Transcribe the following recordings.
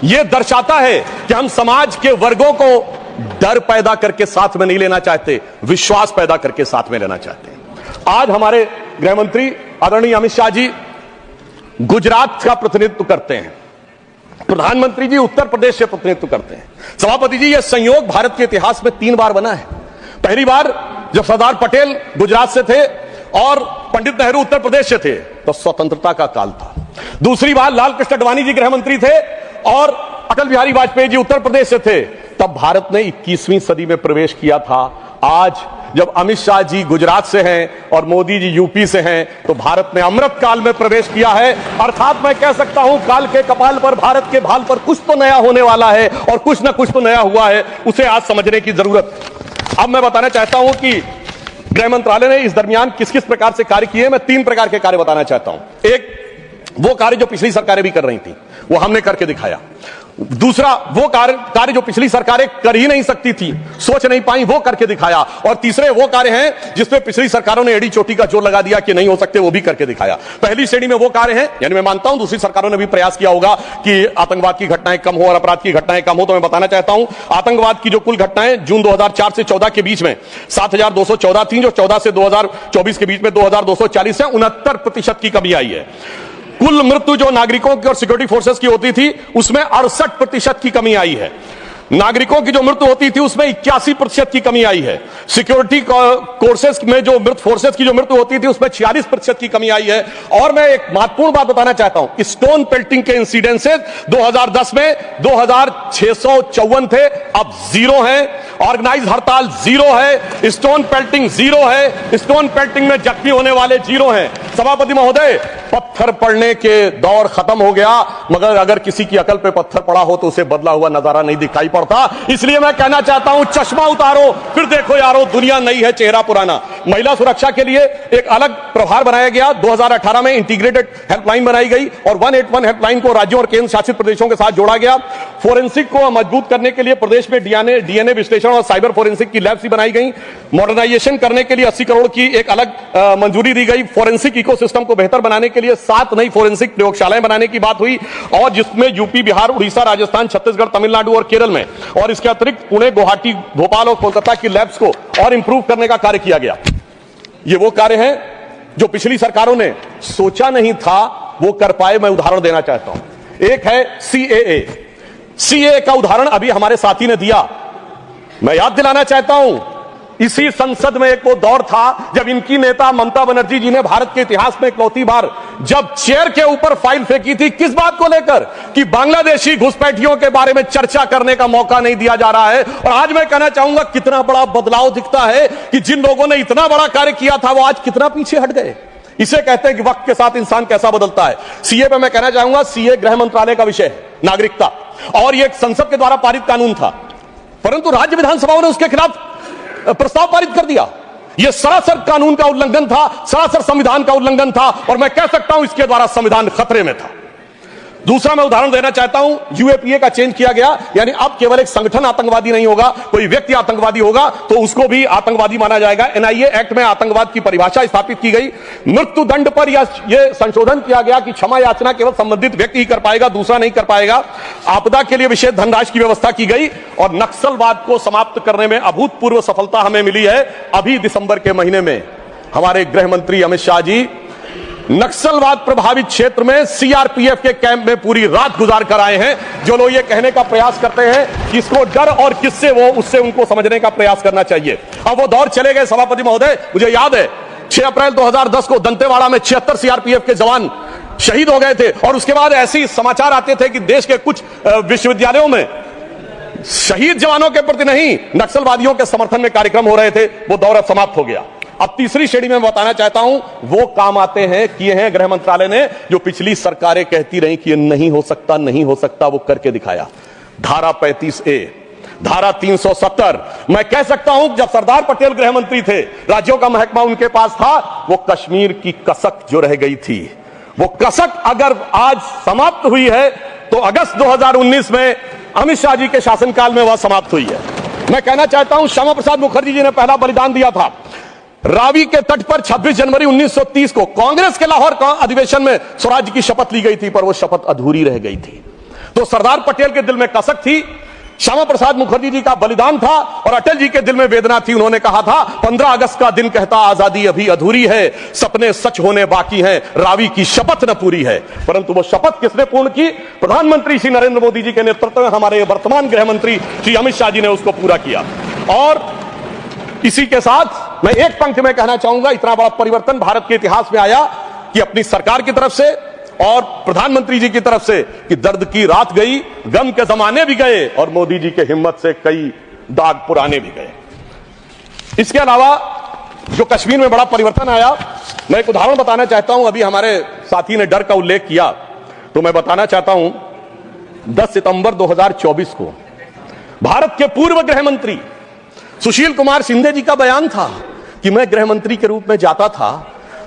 यह दर्शाता है कि हम समाज के वर्गों को डर पैदा करके साथ में नहीं लेना चाहते, विश्वास पैदा करके साथ में लेना चाहते हैं। आज हमारे गृह मंत्री आदरणीय अमित शाह जी गुजरात का प्रतिनिधित्व करते हैं, प्रधानमंत्री जी उत्तर प्रदेश से प्रतिनिधित्व करते हैं। सभापति जी, यह संयोग भारत के इतिहास में 3 बार बना है। पहली बार जब सरदार पटेल गुजरात से थे और पंडित नेहरू उत्तर प्रदेश से थे तो स्वतंत्रता का काल था। दूसरी बार लाल कृष्ण आडवाणी जी गृह मंत्री थे और अटल बिहारी वाजपेयी जी उत्तर प्रदेश से थे, तब भारत ने 21वीं सदी में प्रवेश किया था। आज जब अमित शाह जी गुजरात से हैं और मोदी जी यूपी से हैं, तो भारत ने अमृत काल में प्रवेश किया है। अर्थात मैं कह सकता हूं, काल के कपाल पर, भारत के भाल पर कुछ तो नया होने वाला है और कुछ ना कुछ तो नया हुआ है, उसे आज समझने की जरूरत है। अब मैं बताना चाहता हूं कि गृह मंत्रालय ने इस दरमियान किस किस प्रकार से कार्य किए। मैं 3 प्रकार के कार्य बताना चाहता हूं। एक, वो कार्य जो पिछली सरकारें भी कर रही थी, वो हमने करके दिखाया। दूसरा, वो कार्य जो पिछली सरकारें कर ही नहीं सकती थी, सोच नहीं पाई, वो करके दिखाया। और तीसरे वो कार्य हैं जिसमें पिछली सरकारों ने एड़ी चोटी का जोर लगा दिया कि नहीं हो सकते, वो भी करके दिखाया। पहली श्रेणी में वो कार्य हैं, यानी मैं मानता हूं दूसरी सरकारों ने भी प्रयास किया होगा कि आतंकवाद की घटनाएं कम हो और अपराध की घटनाएं कम हो। तो मैं बताना चाहता हूं, आतंकवाद की जो कुल घटनाएं जून 2004 से 14 के बीच में 7214 थी, जो 14 से 2024 के बीच में 2240 है, 69% की कमी आई है। कुल मृत्यु जो नागरिकों की और सिक्योरिटी फोर्सेस की होती थी, उसमें 68% की कमी आई है। नागरिकों की जो मृत्यु होती थी उसमें 81% की कमी आई है। सिक्योरिटी कोर्सेस में जो फोर्सेस की जो मृत्यु होती थी उसमें 46% की कमी आई है। और मैं एक महत्वपूर्ण बात बताना चाहता हूं, स्टोन पेल्टिंग के इंसिडेंसेस 2010 में 2654 थे, अब 0 हैं। ऑर्गेनाइज हड़ताल 0 है, स्टोन पेल्टिंग 0 है, स्टोन पेल्टिंग में जख्मी होने वाले 0 हैं। सभापति महोदय, पत्थर पड़ने के दौर खत्म हो गया, मगर अगर किसी की अकल पे पत्थर पड़ा हो तो उसे बदला हुआ नजारा नहीं दिखाई पड़ता। इसलिए मैं कहना चाहता हूं, चश्मा उतारो, फिर देखो यारो, दुनिया नई है, चेहरा पुराना। महिला सुरक्षा के लिए एक अलग प्रभार बनाया गया। 2018 में इंटीग्रेटेड हेल्पलाइन बनाई गई और 181 हेल्पलाइन को राज्यों और केंद्र शासित प्रदेशों के साथ जोड़ा गया। फोरेंसिक को मजबूत करने के लिए प्रदेश में डीएनए विश्लेषण और साइबर फोरेंसिक की लैब्स बनाई गई। मॉडर्नाइजेशन करने के लिए 80 करोड़ की एक अलग मंजूरी दी गई। फोरेंसिक इकोसिस्टम को बेहतर बनाने के लिए 7 नई फोरेंसिक प्रयोगशालाएं बनाने की बात हुई, और जिसमें यूपी, बिहार, उड़ीसा, राजस्थान, छत्तीसगढ़, तमिलनाडु और केरल में, और इसके अतिरिक्त पुणे, गुवाहाटी, भोपाल और कोलकाता की लैब्स को और इंप्रूव करने का कार्य किया गया। ये वो कार्य हैं जो पिछली सरकारों ने सोचा नहीं था वो कर पाए। मैं उदाहरण देना चाहता हूं। एक है सीएए का उदाहरण अभी हमारे साथी ने दिया। मैं याद दिलाना चाहता हूं, इसी संसद में एक वो दौर था जब इनकी नेता ममता बनर्जी जी ने भारत के इतिहास में इकलौती बार जब चेयर के ऊपर फाइल फेंकी थी, किस बात को लेकर कि बांग्लादेशी घुसपैठियों के बारे में चर्चा करने का मौका नहीं दिया जा रहा है। और आज मैं कहना चाहूंगा, कितना बड़ा बदलाव दिखता है कि जिन लोगों ने इतना बड़ा कार्य किया था वो आज कितना पीछे हट गए। इसे कहते हैं कि वक्त के साथ इंसान कैसा बदलता है। सीए पे मैं कहना चाहूंगा, सीए गृह मंत्रालय का विषय है, नागरिकता, और यह संसद के द्वारा पारित कानून था, परंतु राज्य विधानसभाओं ने उसके खिलाफ प्रस्ताव पारित कर दिया। यह सरासर कानून का उल्लंघन था, सरासर संविधान का उल्लंघन था, और मैं कह सकता हूं इसके द्वारा संविधान खतरे में था। दूसरा मैं उदाहरण देना चाहता हूं, यूएपीए का चेंज किया गया, यानी अब केवल एक संगठन आतंकवादी नहीं होगा, कोई व्यक्ति आतंकवादी होगा तो उसको भी आतंकवादी माना जाएगा। एनआईए एक्ट में आतंकवाद की परिभाषा स्थापित की गई। मृत्यु दंड पर यह संशोधन किया गया कि क्षमा याचना केवल संबंधित व्यक्ति ही कर पाएगा, दूसरा नहीं कर पाएगा। आपदा के लिए विशेष धनराशि की व्यवस्था की गई, और नक्सलवाद को समाप्त करने में अभूतपूर्व सफलता हमें मिली है। अभी दिसंबर के महीने में हमारे गृह मंत्री अमित शाह जी नक्सलवाद प्रभावित क्षेत्र में सीआरपीएफ के कैंप में पूरी रात गुजार कर आए हैं। जो लोग ये कहने का प्रयास करते हैं कि इसको डर और किससे वो, उससे उनको समझने का प्रयास करना चाहिए। अब वो दौर चले गए सभापति महोदय। मुझे याद है 6 अप्रैल 2010 को दंतेवाड़ा में 76 सीआरपीएफ के जवान शहीद हो गए थे, और उसके बाद ऐसे समाचार आते थे कि देश के कुछ विश्वविद्यालयों में शहीद जवानों के प्रति नहीं, नक्सलवादियों के समर्थन में कार्यक्रम हो रहे थे। वो दौर अब समाप्त हो गया। अब तीसरी श्रेणी में बताना चाहता हूं, वो काम आते हैं, किए हैं गृह मंत्रालय ने, जो पिछली सरकारें कहती रही कि ये नहीं हो सकता, नहीं हो सकता, वो करके दिखाया। धारा 35A, धारा 370। मैं कह सकता हूं जब सरदार पटेल गृह मंत्री थे, राज्यों का महकमा उनके पास था, वो कश्मीर की कसक जो रह गई थी, वो कसक अगर आज समाप्त हुई है तो अगस्त 2019 में अमित शाह जी के शासनकाल में वह समाप्त हुई है। मैं कहना चाहता हूं, श्यामा प्रसाद मुखर्जी जी ने पहला बलिदान दिया था। रावी के तट पर 26 जनवरी 1930 को कांग्रेस के लाहौर अधिवेशन में स्वराज्य की शपथ ली गई थी, पर वो शपथ अधूरी रह गई थी। तो सरदार पटेल के दिल में कसक थी, श्यामा प्रसाद मुखर्जी जी का बलिदान था और अटल जी के दिल में वेदना थी। उन्होंने कहा था 15 अगस्त का दिन कहता आजादी अभी अधूरी है, सपने सच होने बाकी हैं, रावी की शपथ न पूरी है। परंतु वो शपथ किसने पूर्ण की? प्रधानमंत्री श्री नरेंद्र मोदी जी के नेतृत्व में हमारे वर्तमान गृह मंत्री श्री अमित शाह जी ने उसको पूरा किया। और इसी के साथ मैं एक पंक्ति में कहना चाहूंगा, इतना बड़ा परिवर्तन भारत के इतिहास में आया कि अपनी सरकार की तरफ से और प्रधानमंत्री जी की तरफ से कि दर्द की रात गई, गम के जमाने भी गए और मोदी जी के हिम्मत से कई दाग पुराने भी गए। इसके अलावा जो कश्मीर में बड़ा परिवर्तन आया, मैं एक उदाहरण बताना चाहता हूं। अभी हमारे साथी ने डर का उल्लेख किया तो मैं बताना चाहता हूं, 10 सितंबर 2024 को भारत के पूर्व गृह मंत्री सुशील कुमार शिंदे जी का बयान था कि मैं गृह मंत्री के रूप में जाता था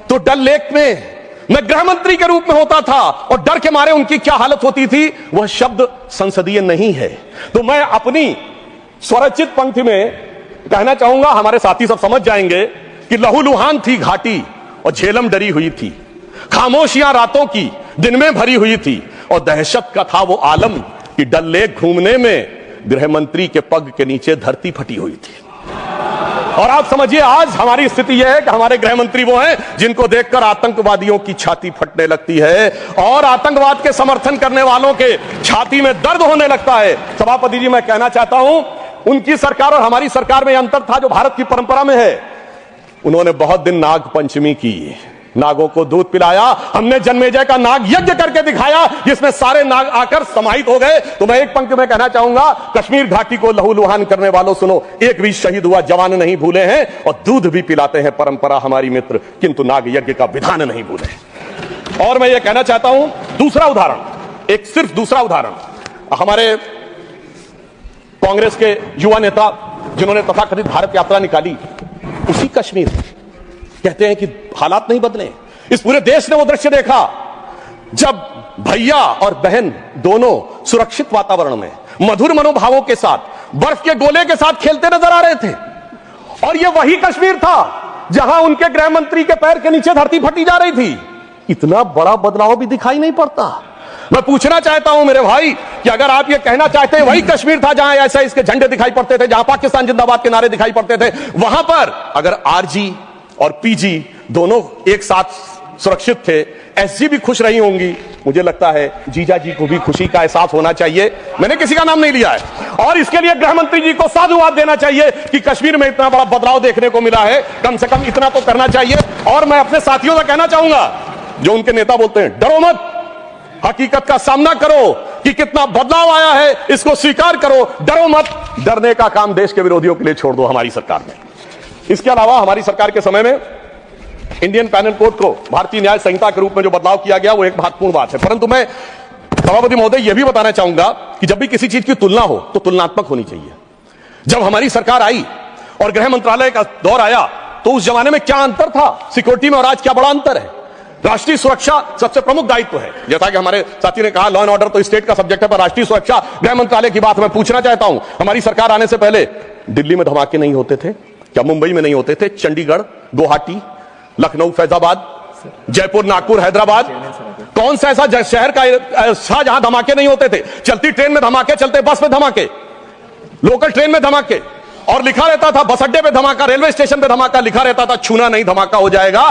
तो डल लेक में मैं गृह मंत्री के रूप में होता था और डर के मारे उनकी क्या हालत होती थी, वह शब्द संसदीय नहीं है। तो मैं अपनी स्वरचित पंक्ति में कहना चाहूंगा, हमारे साथी सब समझ जाएंगे कि लहूलुहान थी घाटी और झेलम डरी हुई थी, खामोशियां रातों की दिन में भरी हुई थी और दहशत का था वो आलम कि डल लेक घूमने में गृह मंत्री के पग के नीचे धरती फटी हुई थी। और आप समझिए आज हमारी स्थिति यह है कि हमारे गृह मंत्री वो हैं जिनको देखकर आतंकवादियों की छाती फटने लगती है और आतंकवाद के समर्थन करने वालों के छाती में दर्द होने लगता है। सभापति जी, मैं कहना चाहता हूं, उनकी सरकार और हमारी सरकार में अंतर था जो भारत की परंपरा में है। उन्होंने बहुत दिन नाग पंचमी की, नागों को दूध पिलाया, हमने जन्मेजय का नाग यज्ञ करके दिखाया जिसमें सारे नाग आकर समाहित हो गए। तो मैं एक पंक्ति में कहना चाहूंगा, कश्मीर घाटी को लहूलुहान करने वालों सुनो, एक भी शहीद हुआ जवान नहीं भूले हैं और दूध भी पिलाते हैं परंपरा हमारी मित्र, किंतु नाग यज्ञ का विधान नहीं भूले। और मैं ये कहना चाहता हूं, दूसरा उदाहरण, एक सिर्फ दूसरा उदाहरण, हमारे कांग्रेस के युवा नेता जिन्होंने तथाकथित भारत यात्रा निकाली, उसी कश्मीर कहते हैं कि हालात नहीं बदले। इस पूरे देश ने वो दृश्य देखा जब भैया और बहन दोनों सुरक्षित वातावरण में मधुर मनोभावों के साथ बर्फ के गोले के साथ खेलते नजर आ रहे थे। और ये वही कश्मीर था जहां उनके गृह मंत्री के पैर के नीचे धरती फटी जा रही थी। इतना बड़ा बदलाव भी दिखाई नहीं पड़ता। मैं पूछना चाहता हूं मेरे भाई कि अगर आप ये कहना चाहते हैं वही कश्मीर था जहां ऐसा इसके झंडे दिखाई पड़ते थे, जहां पाकिस्तान जिंदाबाद के नारे दिखाई पड़ते थे, वहां पर अगर आरजी और पीजी दोनों एक साथ सुरक्षित थे, एसजी भी खुश रही होंगी, मुझे लगता है जीजा जी को भी खुशी का एहसास होना चाहिए। मैंने किसी का नाम नहीं लिया है। और इसके लिए गृह मंत्री जी को साधुवाद देना चाहिए कि कश्मीर में इतना बड़ा बदलाव देखने को मिला है, कम से कम इतना तो करना चाहिए। और मैं अपने साथियों से कहना चाहूंगा जो उनके नेता बोलते हैं डरो मत, हकीकत का सामना करो कि कितना बदलाव आया है, इसको स्वीकार करो, डरो मत। डरने का काम देश के विरोधियों के लिए छोड़ दो हमारी सरकार ने। इसके अलावा हमारी सरकार के समय में इंडियन पैनल कोड को भारतीय न्याय संहिता के रूप में जो बदलाव किया गया वो एक महत्वपूर्ण बात है। परंतु मैं सभापति महोदय यह भी बताना चाहूंगा कि जब भी किसी चीज की तुलना हो तो तुलनात्मक होनी चाहिए। जब हमारी सरकार आई और गृह मंत्रालय का दौर आया तो उस जमाने में क्या अंतर था सिक्योरिटी में और आज क्या बड़ा अंतर है। राष्ट्रीय सुरक्षा सबसे प्रमुख दायित्व है, जैसा कि हमारे साथी ने कहा, लॉ एंड ऑर्डर तो स्टेट का सब्जेक्ट है, पर राष्ट्रीय सुरक्षा गृह मंत्रालय की बात मैं पूछना चाहता हूं। हमारी सरकार आने से पहले दिल्ली में धमाके नहीं होते थे क्या? मुंबई में नहीं होते थे? चंडीगढ़, गुवाहाटी, लखनऊ, फैजाबाद, जयपुर, नागपुर, हैदराबाद, कौन सा ऐसा शहर का जहां धमाके नहीं होते थे? चलती ट्रेन में धमाके, चलते बस में धमाके, लोकल ट्रेन में धमाके, और लिखा रहता था बस अड्डे पे धमाका, रेलवे स्टेशन पे धमाका, लिखा रहता था छूना नहीं धमाका हो जाएगा।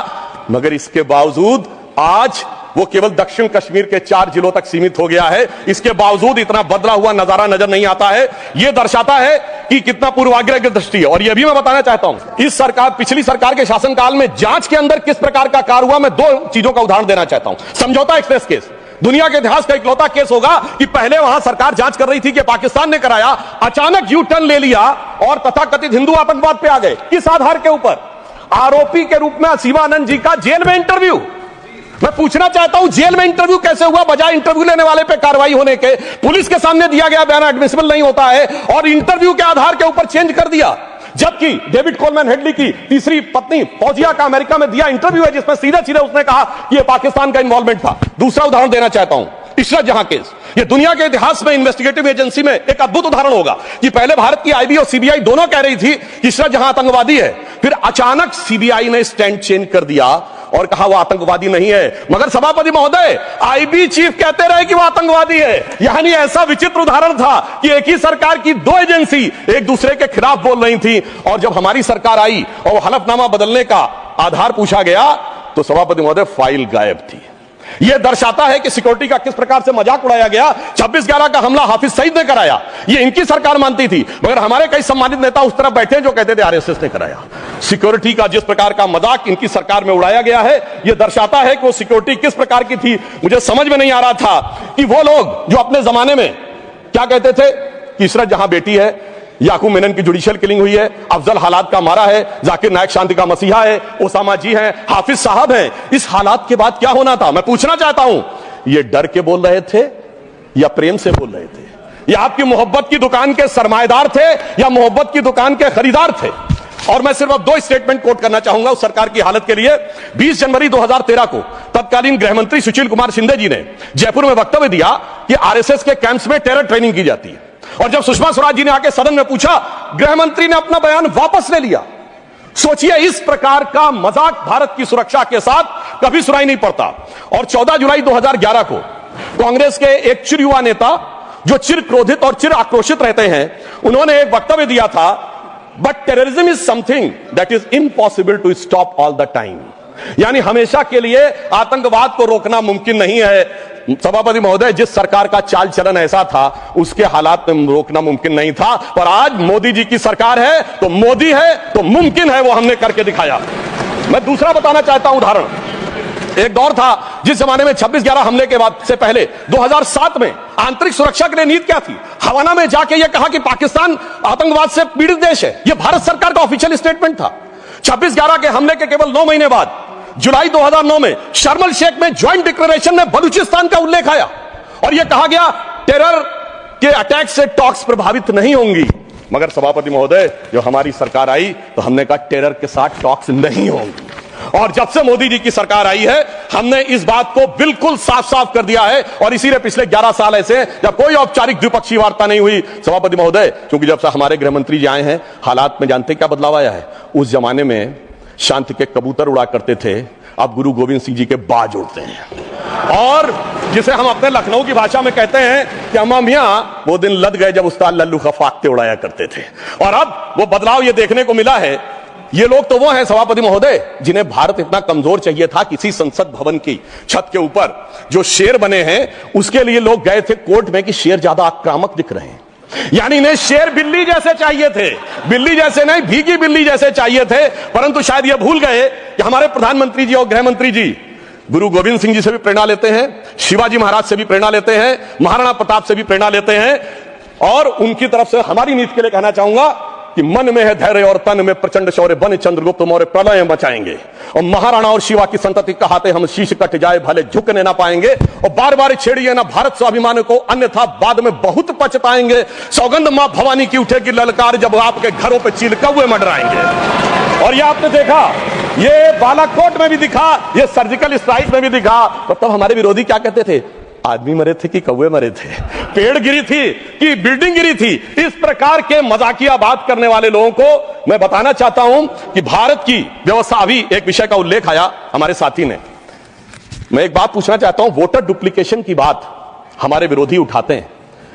मगर इसके बावजूद आज वो केवल दक्षिण कश्मीर के 4 जिलों तक सीमित हो गया है। इसके बावजूद इतना बदला हुआ नजारा नजर नहीं आता है। यह दर्शाता है कि कितना पूर्वाग्रह की दृष्टि है। और यह भी मैं बताना चाहता हूं, इस सरकार, पिछली सरकार के शासनकाल में जांच के अंदर किस प्रकार का कार्य हुआ, मैं 2 चीजों का उदाहरण देना चाहता हूं। समझौता एक्सप्रेस केस दुनिया के इतिहास का इकलौता केस होगा कि पहले वहां सरकार जांच कर रही थी कि पाकिस्तान ने कराया, अचानक यू टर्न ले लिया और तथाकथित हिंदू आतंकवाद पे आ गए। किस आधार के ऊपर? आरोपी के रूप में शिवानंद जी का जेल में इंटरव्यू। मैं पूछना चाहता हूं जेल में इंटरव्यू कैसे हुआ? बजाय इंटरव्यू लेने वाले पे कार्रवाई होने के पुलिस के सामने दिया गया बयान एडमिसिबल नहीं होता है और इंटरव्यू के आधार के ऊपर चेंज कर दिया। जबकि डेविड कोलमैन हेडली की तीसरी पत्नी फौजिया का अमेरिका में दिया इंटरव्यू है जिसमें सीधे सीधे उसने कहा कि यह पाकिस्तान का इन्वॉल्वमेंट था। दूसरा उदाहरण देना चाहता हूं, इशरत जहां केस। यह दुनिया के इतिहास में इन्वेस्टिगेटिव एजेंसी में एक अद्भुत उदाहरण होगा कि पहले भारत की आईबी और सीबीआई दोनों कह रही थी कि इशरत जहां आतंकवादी है, फिर अचानक सीबीआई ने स्टैंड चेंज कर दिया और कहा वो आतंकवादी नहीं है, मगर सभापति महोदय आईबी चीफ कहते रहे कि वो आतंकवादी है। यानी ऐसा विचित्र उदाहरण था कि एक ही सरकार की दो एजेंसी एक दूसरे के खिलाफ बोल रही थी, और जब हमारी सरकार आई और हलफनामा बदलने का आधार पूछा गया तो सभापति महोदय फाइल गायब थी। यह दर्शाता है कि सिक्योरिटी का किस प्रकार से मजाक उड़ाया गया। 26/11 का हमला हाफिज सईद ने कराया, यह इनकी सरकार मानती थी, मगर हमारे कई सम्मानित नेता उस तरफ बैठे जो कहते थे आरएसएस ने कराया। सिक्योरिटी का जिस प्रकार का मजाक इनकी सरकार में उड़ाया गया है, यह दर्शाता है कि वो सिक्योरिटी किस प्रकार की थी। मुझे समझ में नहीं आ रहा था कि वो लोग जो अपने जमाने में क्या कहते थे कि इशरत जहां बेटी है, याकूब मेनन की जुडिशियल किलिंग हुई है, अफजल हालात का मारा है, जाकिर नायक शांति का मसीहा है, ओसामा जी हैं, हाफिज साहब हैं, इस हालात के बाद क्या होना था? मैं पूछना चाहता हूं, ये डर के बोल रहे थे या प्रेम से बोल रहे थे? या आपकी मोहब्बत की दुकान के सरमाएदार थे या मोहब्बत की दुकान के खरीदार थे? और मैं सिर्फ अब दो स्टेटमेंट कोट करना चाहूंगा उस सरकार की हालत के लिए। 20 जनवरी 2013 को तत्कालीन गृह मंत्री सुशील कुमार शिंदे जी ने जयपुर में वक्तव्य दिया कि आरएसएस के कैंप्स में टेरर ट्रेनिंग की जाती है, और जब सुषमा स्वराज जी ने आके सदन में पूछा, गृह मंत्री ने अपना बयान वापस ले लिया। सोचिए, इस प्रकार का मजाक भारत की सुरक्षा के साथ कभी सुनाई नहीं पड़ता। और 14 जुलाई 2011 को कांग्रेस के एक चिर युवा नेता जो चिर क्रोधित और चिर आक्रोशित रहते हैं, उन्होंने एक वक्तव्य दिया था, but terrorism is something that is impossible to stop all the time. यानी हमेशा के लिए आतंकवाद को रोकना मुमकिन नहीं है। सभापति महोदय, जिस सरकार का चाल चलन ऐसा था उसके हालात में रोकना मुमकिन नहीं था, पर आज मोदी जी की सरकार है तो मोदी है तो मुमकिन है, वो हमने करके दिखाया। मैं दूसरा बताना चाहता हूं उदाहरण। एक दौर था जिस जमाने में 26/11 हमले के बाद से पहले 2007 में आंतरिक सुरक्षा के लिए नीति क्या थी? हवाना में जाके यह कहा कि पाकिस्तान आतंकवाद से पीड़ित देश है। यह भारत सरकार का ऑफिशियल स्टेटमेंट था। 26/11 के हमले के केवल 9 महीने बाद जुलाई 2009 में शर्म एल शेख में ज्वाइंट डिक्लेरेशन में बलूचिस्तान का उल्लेख आया और यह कहा गया टेरर के अटैक से टॉक्स प्रभावित नहीं होंगी। मगर सभापति महोदय, जो हमारी सरकार आई तो हमने कहा टेरर के साथ टॉक्स नहीं होंगी। और जब से मोदी जी की सरकार आई है, हमने इस बात को बिल्कुल साफ साफ कर दिया है। और इसीलिए पिछले 11 साल ऐसे जब कोई औपचारिक द्विपक्षीय वार्ता नहीं हुई। सभापति महोदय, क्योंकि जब से हमारे गृह मंत्री जी आए हैं, हालात में जानते क्या बदलाव आया है? उस जमाने में शांति के कबूतर उड़ा करते थे, अब गुरु गोविंद सिंह जी के बाज उड़ते हैं। और जिसे हम अपने लखनऊ की भाषा में कहते हैं कि अम्मा मियां वो दिन लद गए जब उस्ताद लल्लू खफाकते उड़ाया करते थे। और अब वो बदलाव ये देखने को मिला है। ये लोग तो वो हैं सभापति महोदय जिन्हें भारत इतना कमजोर चाहिए था, किसी संसद भवन की छत के ऊपर जो शेर बने हैं उसके लिए लोग गए थे कोर्ट में कि शेर ज्यादा आक्रामक दिख रहे हैं। यानी इन्हें शेर बिल्ली जैसे चाहिए थे, बिल्ली जैसे नहीं, भीगी बिल्ली जैसे चाहिए थे। परंतु शायद ये भूल गए कि हमारे प्रधानमंत्री जी और गृह मंत्री जी गुरु गोविंद सिंह जी से भी प्रेरणा लेते हैं, शिवाजी महाराज से भी प्रेरणा लेते हैं, महाराणा प्रताप से भी प्रेरणा लेते हैं। और उनकी तरफ से हमारी नीति के लिए कहना चाहूंगा कि मन में है धैर्य और तन में प्रचंड शौर्य, बन चंद्रगुप्त मौर्य प्रलय मचाएंगे। और महाराणा और शिवा की संतति कहाते हम शीश कट जाए भले झुकने ना पाएंगे। और बार बार छेड़िए ना भारत स्वाभिमान को, अन्यथा बाद में बहुत पछताएंगे। सौगंध मां भवानी की उठेगी ललकार जब आपके घरों पे चील कौवे मंडराएंगे। और ये आपने देखा, ये बालाकोट में भी दिखा, ये सर्जिकल स्ट्राइक में भी दिखा। तो तब हमारे विरोधी क्या कहते थे? आदमी मरे थे कि कौवे मरे थे, पेड़ गिरी थी कि बिल्डिंग गिरी थी। इस प्रकार के मजाकिया बात करने वाले लोगों को मैं बताना चाहता हूं कि भारत की व्यवस्था, अभी एक विषय का उल्लेख आया हमारे साथी ने, मैं एक बात पूछना चाहता हूं। वोटर डुप्लीकेशन की बात हमारे विरोधी उठाते हैं।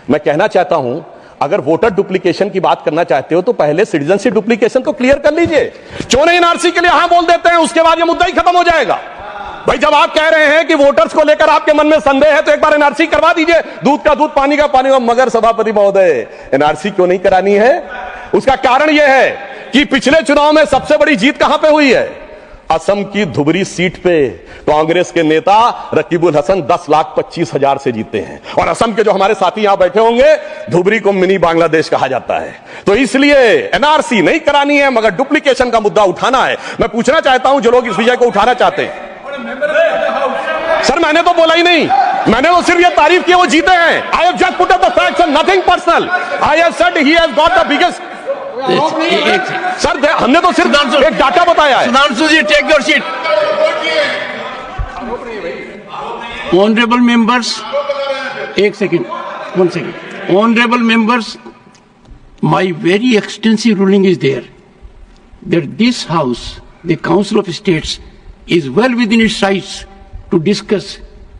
मैं कहना चाहता हूं, अगर वोटर डुप्लीकेशन की बात करना चाहते हो तो पहले सिटीजनशिप डुप्लीकेशन को क्लियर कर लीजिए। क्यों नहीं एनआरसी के लिए हां बोल देते हैं, उसके बाद यह मुद्दा ही खत्म हो जाएगा। भाई, जब आप कह रहे हैं कि वोटर्स को लेकर आपके मन में संदेह है तो एक बार एनआरसी करवा दीजिए। दूध का दूध, पानी का पानी। मगर सभापति महोदय, एनआरसी क्यों नहीं करानी है? उसका कारण यह है कि पिछले चुनाव में सबसे बड़ी जीत कहां पे हुई है? असम की धुबरी सीट पे कांग्रेस के नेता रकीबुल हसन 10,25,000 से जीते हैं। और असम के जो हमारे साथी यहां बैठे होंगे, धुबरी को मिनी बांग्लादेश कहा जाता है। तो इसलिए एनआरसी नहीं करानी है, मगर डुप्लीकेशन का मुद्दा उठाना है। मैं पूछना चाहता हूं जो लोग इस विषय को उठाना चाहते हैं। सर, मैंने तो बोला ही नहीं, मैंने तो सिर्फ ये तारीफ की वो जीते हैं। I have just put up the facts and nothing personal. I have said he has got the biggest. Sir, हमने तो सिर्फ एक डाटा बताया है। Sudhanshu ji, take your seat. Honourable members, एक second, 1 second. Honourable members, my very extensive ruling is there that this house, the Council of States, is well within its rights to discuss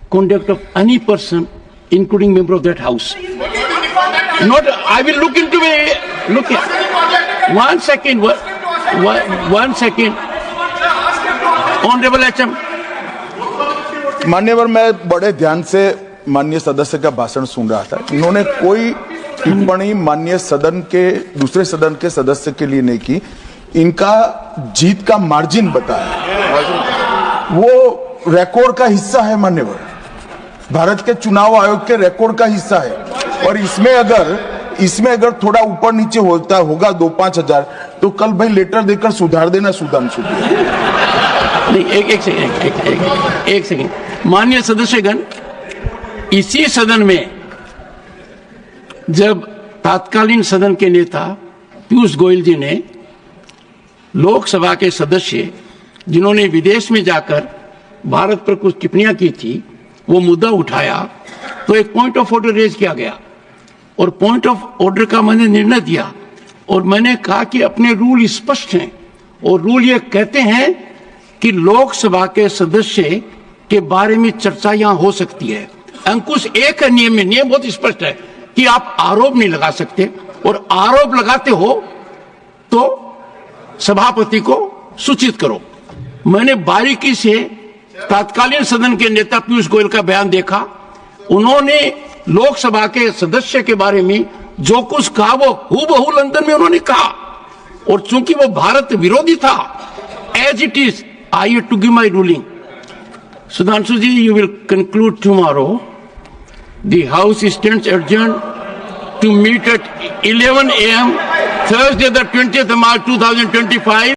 conduct of any person, including member of that house. Not, I will look into it. Look here. 1 second. One second. Honorable HM. मान्यवर, मैं बड़े ध्यान से माननीय सदस्य का भाषण सुन रहा था। इन्होंने कोई टिप्पणी माननीय सदन के दूसरे सदन के सदस्य के लिए नहीं की। इनका जीत का मार्जिन बताया, वो रिकॉर्ड का हिस्सा है मान्यवर, भारत के चुनाव आयोग के रिकॉर्ड का हिस्सा है। और इसमें अगर थोड़ा ऊपर नीचे होता होगा 2-5 हजार, तो कल भाई लेटर देकर सुधार देना सुधांशु। नहीं, एक सेकंड। माननीय सदस्यगण, इसी सदन में जब तत्कालीन सदन के नेता पीयूष गोयल जी ने लोकसभा के सदस्य जिन्होंने विदेश में जाकर भारत पर कुछ टिप्पणियां की थी, वो मुद्दा उठाया तो एक पॉइंट ऑफ ऑर्डर रेज किया गया और पॉइंट ऑफ ऑर्डर का मैंने निर्णय दिया और मैंने कहा कि अपने रूल स्पष्ट हैं और रूल ये कहते हैं कि लोकसभा के सदस्य के बारे में चर्चा यहां हो सकती है। अंकुश एक है नियम में, नियम बहुत स्पष्ट है कि आप आरोप नहीं लगा सकते और आरोप लगाते हो तो सभापति को सूचित करो। मैंने बारीकी से तत्कालीन सदन के नेता पीयूष गोयल का बयान देखा। उन्होंने लोकसभा के सदस्य के बारे में जो कुछ कहा वो हूबहू लंदन में उन्होंने कहा और चूंकि वो भारत विरोधी था, as it is I have to give my ruling. Sudhanshu ji, you will conclude tomorrow. The House stands adjourned to meet at 11 a.m. Thursday, the 20th of March 2025.